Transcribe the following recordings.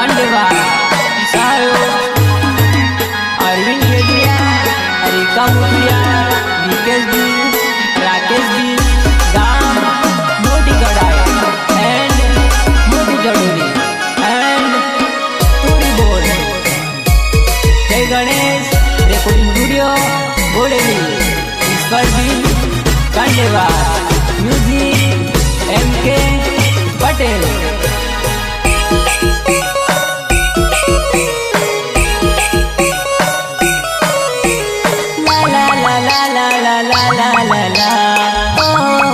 गांडेवार सायो अरविंद केजरिया अरिका मुखिया विकेश जी राकेश जी गाम मोटी गढ़ाई एंड मोटी जड़ोली एंड तूरी बोल जय गणेश रेकॉर्डिंग स्टूडियो बोलेली ईश्वर जी गांडेवार म्यूजिक MK पटेल। ला ला ला ला ला ला ला ला ला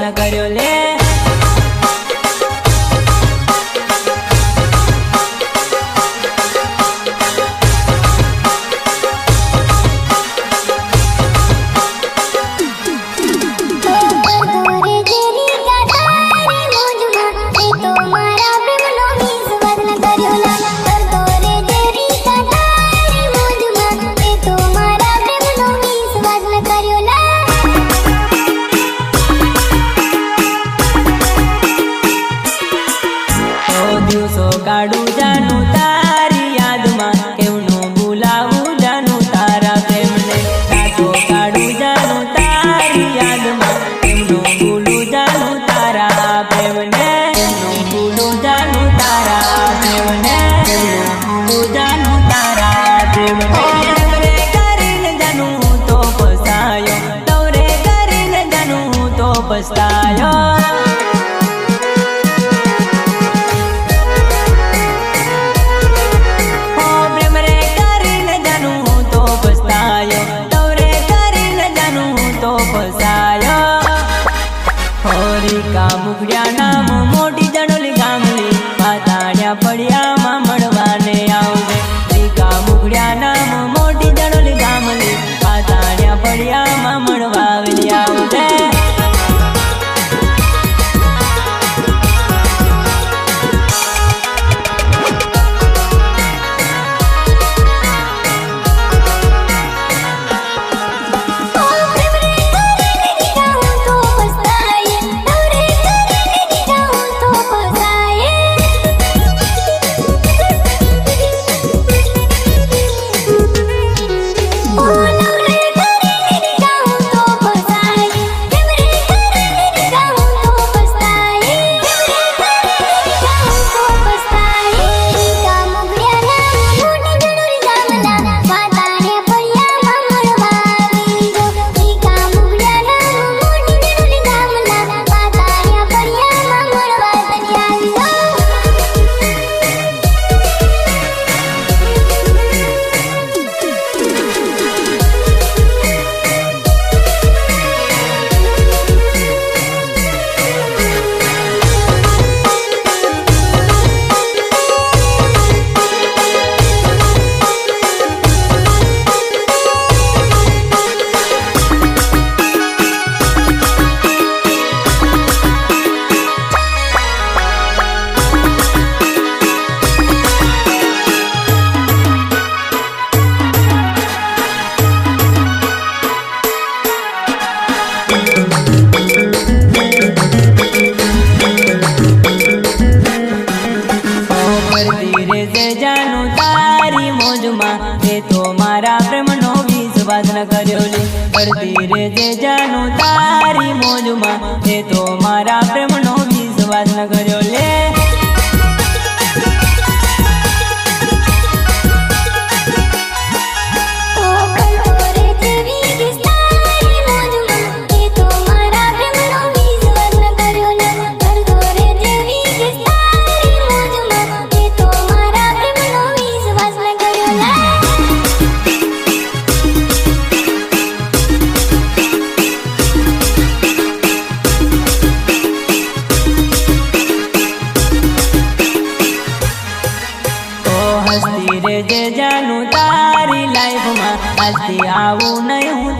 न कर्यो ले। दिवसो काढू जानू तारी याद में केवनो बुलावू जानू तारा प्रेमने। रातो काढू जानू तारी याद में केवनो भूलू जानू तारा प्रेमने। केवनो भूलू जानू तारा प्रेमने। केवनो भूलू जानू तारा प्रेमने। तवरे करीने जानू तो पछतायो। तवरे करीने जानू तो पछतायो। होरिका मुखड़िया नाम मोटी जड़ोली गामली पाताड़िया पड़िया मां मड़वाने आवजे। रिका मुखड़िया नाम मोटी जड़ोली गामली पाताड़िया पड़िया मां मड़वावली आवजे। धीरे से जानू तारी मौज में ते तो मारा प्रेम नो विश्वास न कर्यो ले। पर धीरे से जानू तारी मौज में ते तो मारा प्रेम नो विश्वास न कर्यो ले। हस्ती रे जे जानू तारी लाइफ में हस्ती आऊ नहीं हूँ